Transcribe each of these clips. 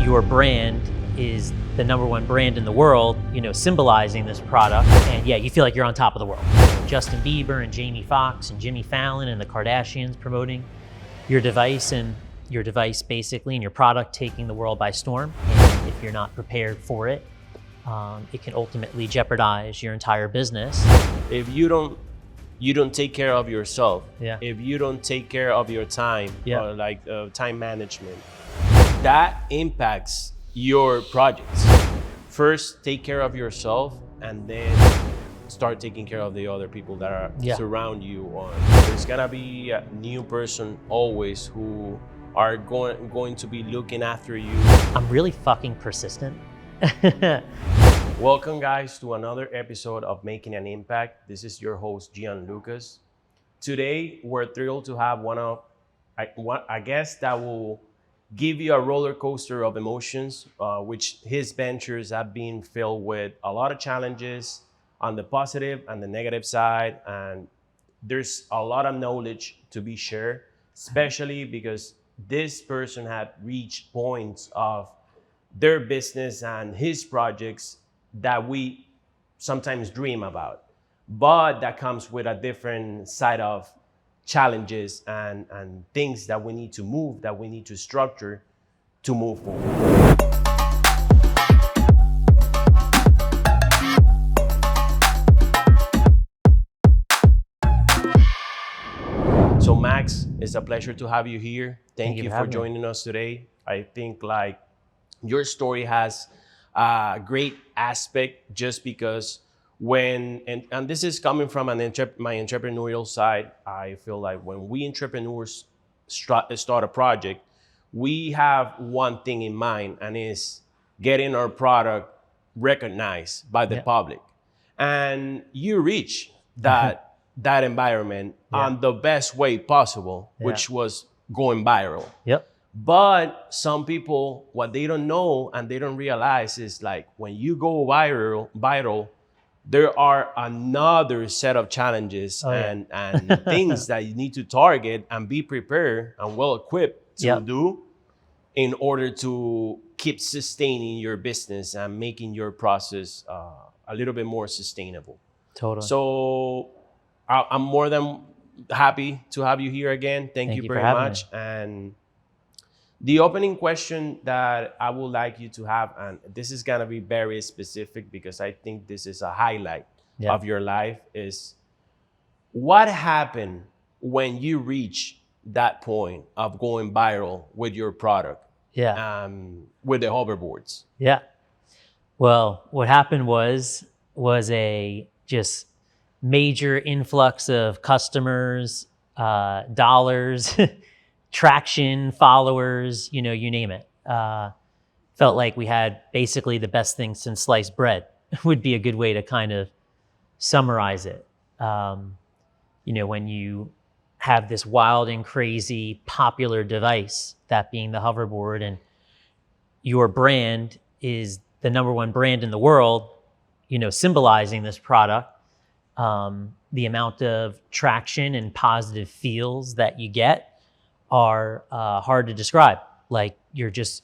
your brand is the #1 brand in the world, symbolizing this product. And yeah, you feel like you're on top of the world. Justin Bieber and Jamie Foxx and Jimmy Fallon and the Kardashians promoting your device basically, and your product taking the world by storm. And if you're not prepared for it, it can ultimately jeopardize your entire business. If you don't take care of yourself, Yeah. if you don't take care of your time, Yeah. or time management, that impacts your projects. First, take care of yourself, and then start taking care of the other people that are surround you. There's gonna be a new person always who are going to be looking after you. I'm really fucking persistent. Welcome guys to another episode of Making an Impact. This is your host Gian Lucas. Today we're thrilled to have a guest that will give you a roller coaster of emotions, which his ventures have been filled with a lot of challenges on the positive and the negative side, and there's a lot of knowledge to be shared, especially because this person had reached points of their business and his projects that we sometimes dream about, but that comes with a different side of challenges and things that we need to move, that we need to structure to move forward. So Max, it's a pleasure to have you here. Thank you for joining us today. I think your story has a great aspect just because and this is coming from my entrepreneurial side. I feel like when we entrepreneurs start a project, we have one thing in mind, and is getting our product recognized by the public. And you reach that environment on the best way possible, which was going viral. Yep. But some people, what they don't know and they don't realize is when you go viral, there are another set of challenges and things that you need to target and be prepared and well equipped to do in order to keep sustaining your business and making your process a little bit more sustainable. Totally. So I'm more than happy to have you here again. Thank you very much. And the opening question that I would like you to have, and this is gonna be very specific because I think this is a highlight of your life, is what happened when you reach that point of going viral with your product? With the hoverboards. Yeah. Well, what happened was a just major influx of customers, dollars, traction, followers, you name it. Felt like we had basically the best thing since sliced bread would be a good way to kind of summarize it. When you have this wild and crazy popular device, that being the hoverboard, and your brand is the #1 brand in the world, symbolizing this product, the amount of traction and positive feels that you get are hard to describe. Like you're just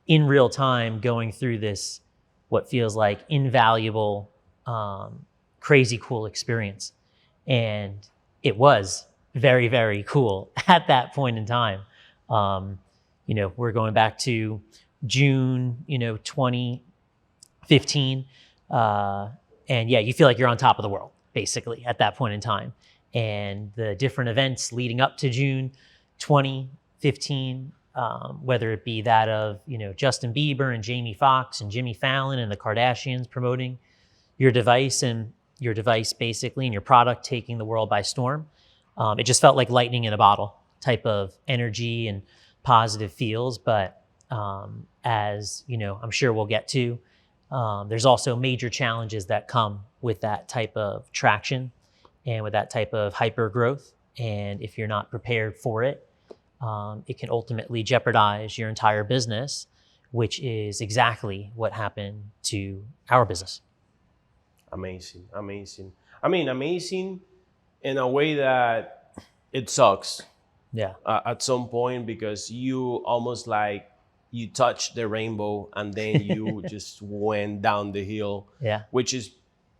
in real time going through this, what feels like invaluable, crazy cool experience. And it was very, very cool at that point in time. We're going back to June, 2015. And yeah, you feel like you're on top of the world, basically, at that point in time. And the different events leading up to June 2015, whether it be that of, Justin Bieber and Jamie Foxx and Jimmy Fallon and the Kardashians promoting your device basically, and your product taking the world by storm. It just felt like lightning in a bottle type of energy and positive feels. But as I'm sure we'll get to, there's also major challenges that come with that type of traction and with that type of hyper growth. And if you're not prepared for it, it can ultimately jeopardize your entire business, which is exactly what happened to our business. Amazing. I mean, amazing in a way that it sucks. Yeah. At some point, because you almost you touched the rainbow and then you just went down the hill, Yeah. which is,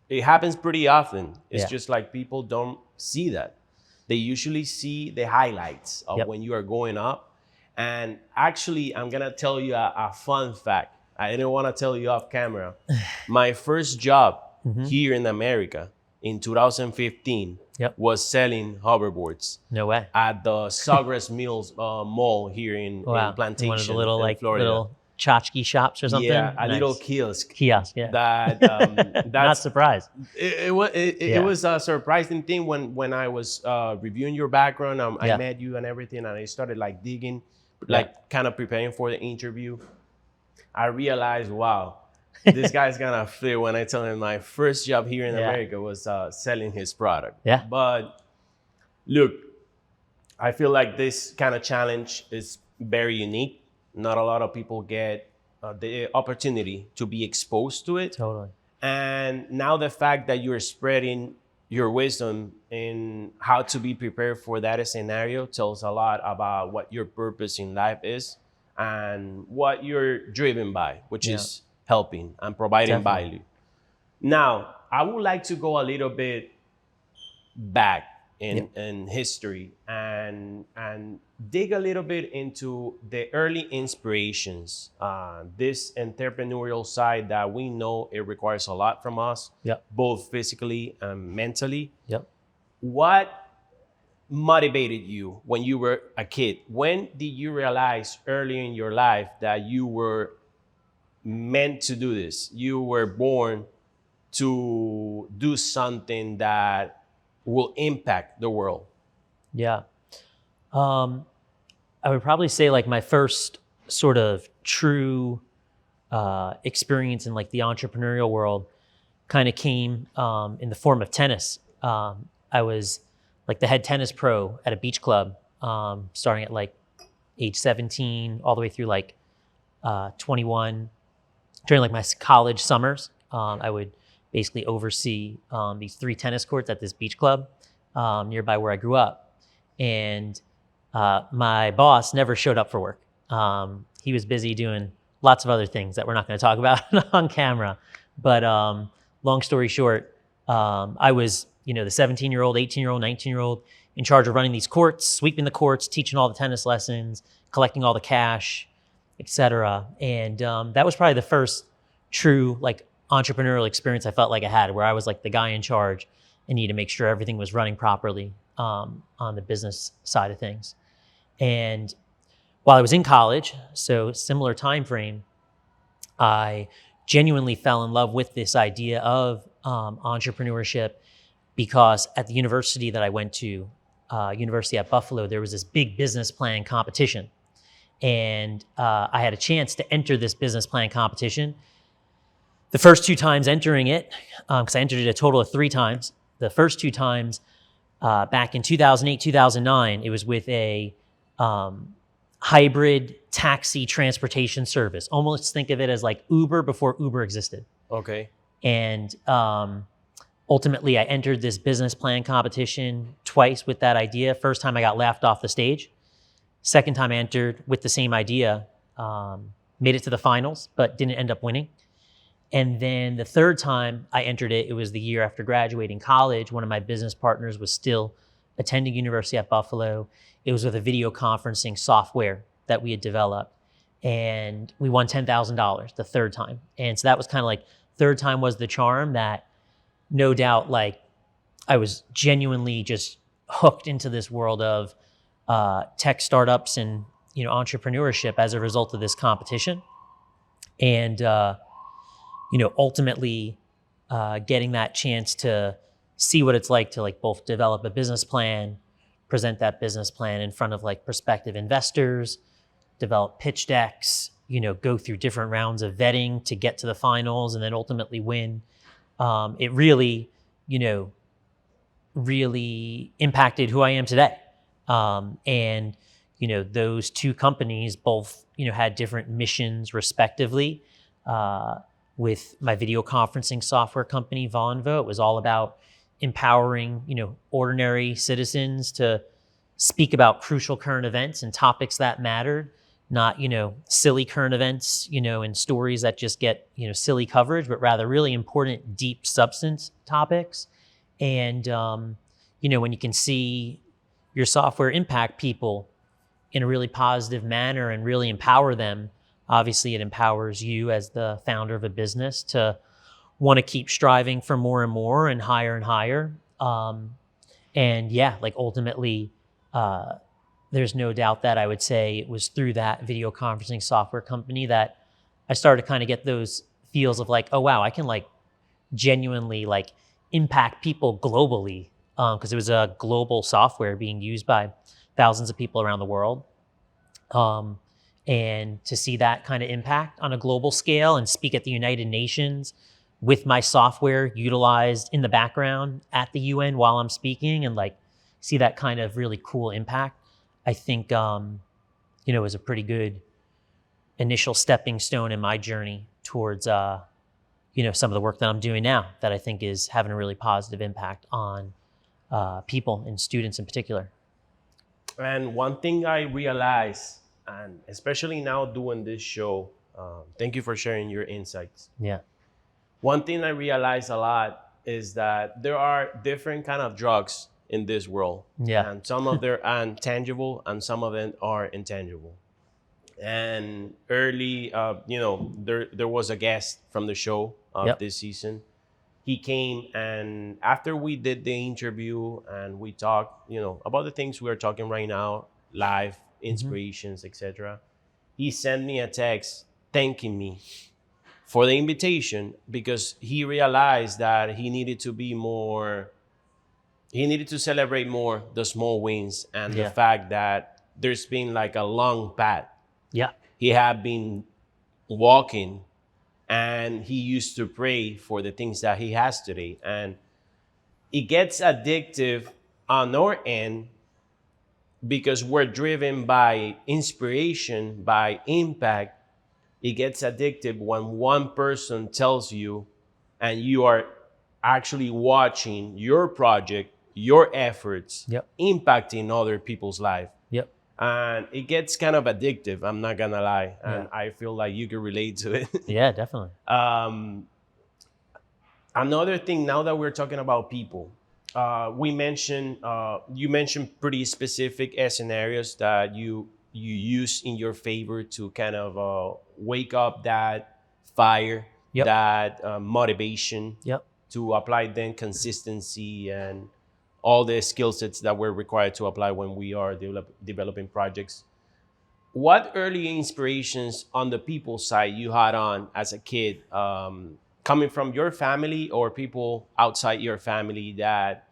it happens pretty often. It's Yeah. just like people don't see that. They usually see the highlights of Yep. when you are going up. And actually, I'm gonna tell you a fun fact. I didn't want to tell you off camera. My first job here in America in 2015 Yep. was selling hoverboards No way. at the Sawgrass Mills Mall here in Plantation, One of the little in Florida. little tchotchke shops or something. Yeah, a Nice. little kiosk. Yeah. That Not that's surprised. it was a surprising thing when I was reviewing your background. I Yeah. met you and everything, and I started like digging, Yeah. like kind of preparing for the interview. I realized, wow, this guy's gonna fit when I tell him my first job here in Yeah. America was selling his product. Yeah. But look, I feel like this kind of challenge is very unique. Not a lot of people get the opportunity to be exposed to it. Totally. And now the fact that you're spreading your wisdom in how to be prepared for that scenario tells a lot about what your purpose in life is and what you're driven by, which Yeah. is helping and providing Definitely. value. Now, I would like to go a little bit back in history and dig a little bit into the early inspirations, this entrepreneurial side that we know it requires a lot from us, Yep. both physically and mentally. Yep. What motivated you when you were a kid? When did you realize early in your life that you were meant to do this? You were born to do something that will impact the world. Yeah. I would probably say like my first sort of true experience in like the entrepreneurial world kind of came in the form of tennis. I was like the head tennis pro at a beach club, starting at like age 17 all the way through like 21. During like my college summers, I would basically oversee these 3 tennis courts at this beach club nearby where I grew up. And my boss never showed up for work. He was busy doing lots of other things that we're not going to talk about on camera. But long story short, I was, the 17-year-old, 18-year-old, 19-year-old in charge of running these courts, sweeping the courts, teaching all the tennis lessons, collecting all the cash, etc. And that was probably the first true like entrepreneurial experience I felt like I had, where I was like the guy in charge and needed to make sure everything was running properly on the business side of things. And while I was in college, so similar time frame, I genuinely fell in love with this idea of entrepreneurship, because at the university that I went to, University at Buffalo, there was this big business plan competition. And I had a chance to enter this business plan competition. The first 2 times entering it, because I entered it a total of 3 times. The first 2 times, back in 2008, 2009, it was with a hybrid taxi transportation service. Almost think of it as like Uber before Uber existed. Okay. And ultimately, I entered this business plan competition twice with that idea. First time I got laughed off the stage. Second time I entered with the same idea, made it to the finals, but didn't end up winning. And then the third time I entered it, it was the year after graduating college. One of my business partners was still attending University at Buffalo. It was with a video conferencing software that we had developed. And we won $10,000 the third time. And so that was kind of like, third time was the charm, that no doubt, like I was genuinely just hooked into this world of tech startups and, entrepreneurship as a result of this competition. And, ultimately getting that chance to see what it's like to like both develop a business plan, present that business plan in front of like prospective investors, develop pitch decks, go through different rounds of vetting to get to the finals and then ultimately win. It really, really impacted who I am today. And, those 2 companies both, had different missions respectively. With my video conferencing software company, Vonvo, it was all about empowering, ordinary citizens to speak about crucial current events and topics that mattered, not, silly current events, and stories that just get, silly coverage, but rather really important, deep substance topics. And, when you can see your software impact people in a really positive manner and really empower them, obviously it empowers you as the founder of a business to want to keep striving for more and more and higher and higher. And yeah, like ultimately, there's no doubt that I would say it was through that video conferencing software company that I started to kind of get those feels of like, oh wow, I can like genuinely like impact people globally, because it was a global software being used by thousands of people around the world. And to see that kind of impact on a global scale and speak at the United Nations with my software utilized in the background at the UN while I'm speaking, and like see that kind of really cool impact, I think, was a pretty good initial stepping stone in my journey towards, some of the work that I'm doing now that I think is having a really positive impact on people and students in particular. And one thing I realized, and especially now doing this show, thank you for sharing your insights. Yeah. One thing I realize a lot is that there are different kind of drugs in this world. Yeah. And some of them are tangible and some of them are intangible. And early, there was a guest from the show of this season. He came, and after we did the interview and we talked, about the things we are talking right now, life, inspirations, etc. He sent me a text thanking me for the invitation because he realized that he needed to celebrate more the small wins and the fact that there's been like a long path. Yeah. He had been walking, and he used to pray for the things that he has today. And it gets addictive on our end because we're driven by inspiration, by impact. It gets addictive when one person tells you and you are actually watching your project, your efforts impacting other people's life. And it gets kind of addictive, I'm not gonna lie. And I feel like you can relate to it. Yeah, definitely. Another thing, now that we're talking about people, you mentioned pretty specific scenarios that you use in your favor to kind of wake up that fire, that motivation, to apply then consistency and all the skill sets that we're required to apply when we are developing projects. What early inspirations on the people side you had on as a kid, coming from your family or people outside your family, that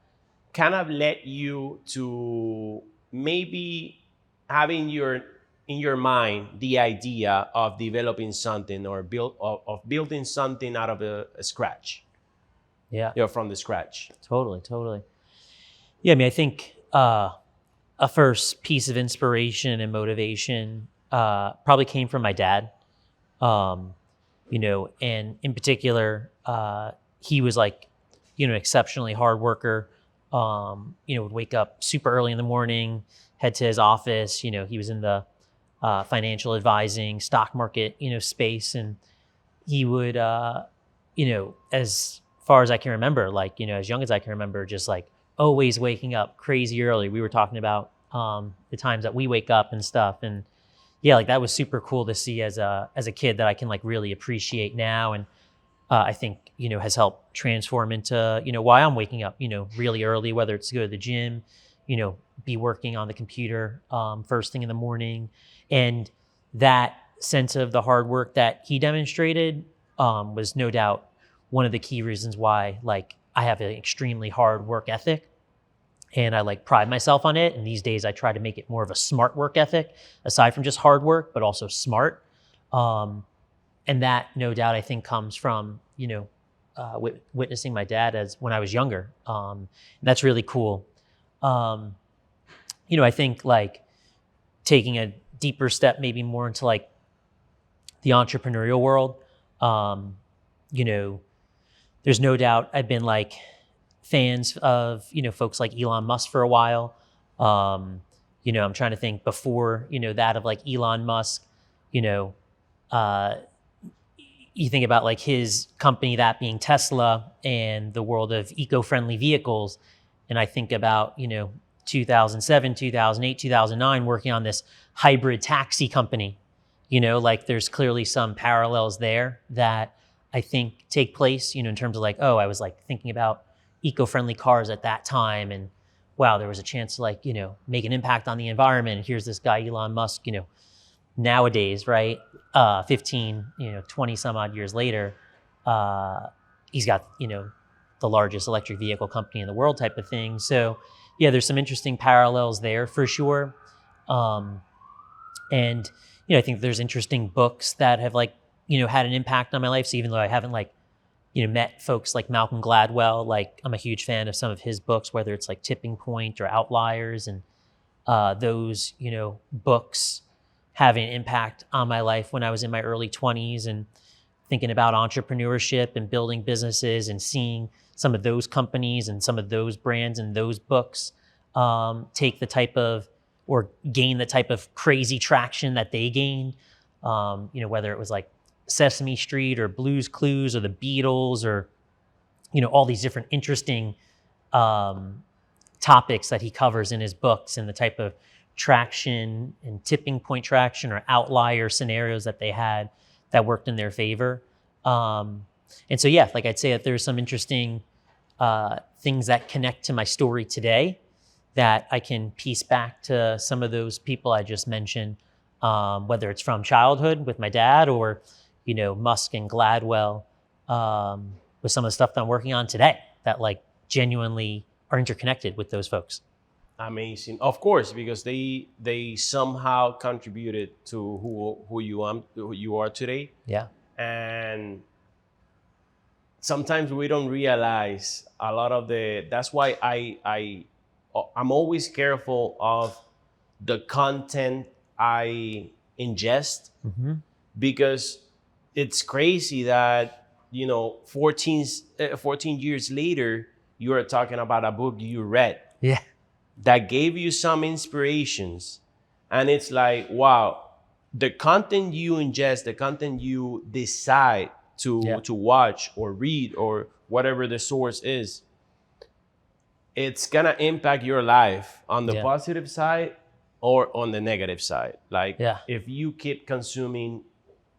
kind of led you to maybe having in your mind the idea of developing something or building something out of a scratch? From the scratch. Totally. Yeah, I mean, I think a first piece of inspiration and motivation probably came from my dad. And in particular, he was like, an exceptionally hard worker. Would wake up super early in the morning, head to his office. He was in the financial advising, stock market, space, and he would, as far as I can remember, like, as young as I can remember, just like always waking up crazy early. We were talking about the times that we wake up and stuff, and yeah, like that was super cool to see as a kid that I can like really appreciate now, and I think has helped transform into why I'm waking up really early, whether it's to go to the gym, be working on the computer first thing in the morning, and that sense of the hard work that he demonstrated was no doubt one of the key reasons why like I have an extremely hard work ethic, and I like pride myself on it. And these days I try to make it more of a smart work ethic, aside from just hard work, but also smart. And that no doubt I think comes from, witnessing my dad as when I was younger. And that's really cool. I think like taking a deeper step, maybe more into like the entrepreneurial world, there's no doubt I've been like fans of, folks like Elon Musk for a while. I'm trying to think before, that of like Elon Musk, you know, uh, you think about like his company, that being Tesla, and the world of eco-friendly vehicles. And I think about, 2007, 2008, 2009, working on this hybrid taxi company. Like there's clearly some parallels there that I think take place, in terms of like, oh, I was like thinking about eco-friendly cars at that time. And wow, there was a chance to like, make an impact on the environment. And here's this guy, Elon Musk, nowadays, right? 15, 20 some odd years later, he's got, the largest electric vehicle company in the world type of thing. So yeah, there's some interesting parallels there for sure. And, I think there's interesting books that have like, had an impact on my life. So even though I haven't like, met folks like Malcolm Gladwell, like I'm a huge fan of some of his books, whether it's like Tipping Point or Outliers, and those, books having an impact on my life when I was in my early 20s and thinking about entrepreneurship and building businesses and seeing some of those companies and some of those brands and those books take the type of, or gain the type of crazy traction that they gained, whether it was like Sesame Street or Blue's Clues or the Beatles or, all these different interesting topics that he covers in his books, and the type of traction and tipping point traction or outlier scenarios that they had that worked in their favor. And so, yeah, like I'd say that there's some interesting things that connect to my story today that I can piece back to some of those people I just mentioned, whether it's from childhood with my dad or, Musk and Gladwell, with some of the stuff that I'm working on today that like genuinely are interconnected with those folks. Amazing, of course, because they somehow contributed to who you are today. Yeah. And sometimes we don't realize a lot of that's why I'm always careful of the content I ingest, because it's crazy that 14 years later you are talking about a book you read. Yeah. That gave you some inspirations. And it's like, wow, the content you ingest, the content you decide to watch or read or whatever the source is, it's gonna impact your life on the positive side or on the negative side. Like if you keep consuming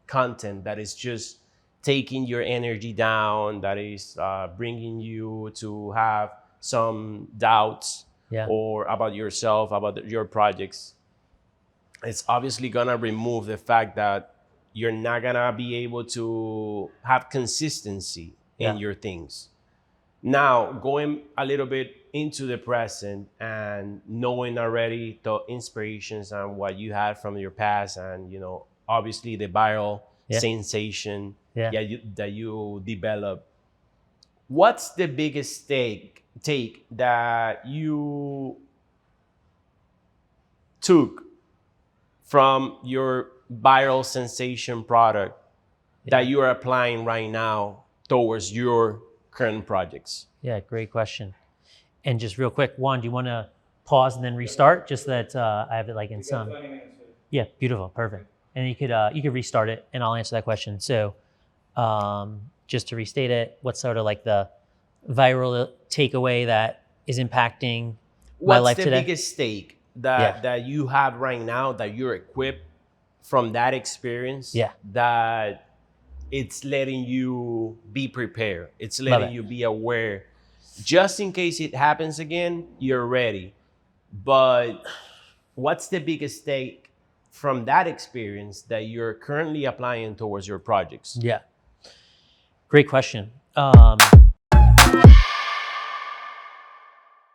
content that is just taking your energy down, that is bringing you to have some doubts, or about yourself, about your projects, it's obviously gonna remove the fact that you're not gonna be able to have consistency in your things. Now, going a little bit into the present and knowing already the inspirations and what you had from your past, and obviously the viral sensation that you developed, what's the biggest take that you took from your viral sensation product that you are applying right now towards your current projects? Yeah, great question. And just real quick, Juan, do you want to pause and then restart, just so that I have it like in some? Yeah, beautiful, perfect. And you could restart it, and I'll answer that question. So, just to restate it, what's sort of like the viral takeaway that is impacting my life today? What's the biggest stake that you have right now that you're equipped from that experience? That it's letting you be prepared. It's letting you be aware. Just in case it happens again, you're ready. But what's the biggest stake from that experience that you're currently applying towards your projects? Yeah. Great question.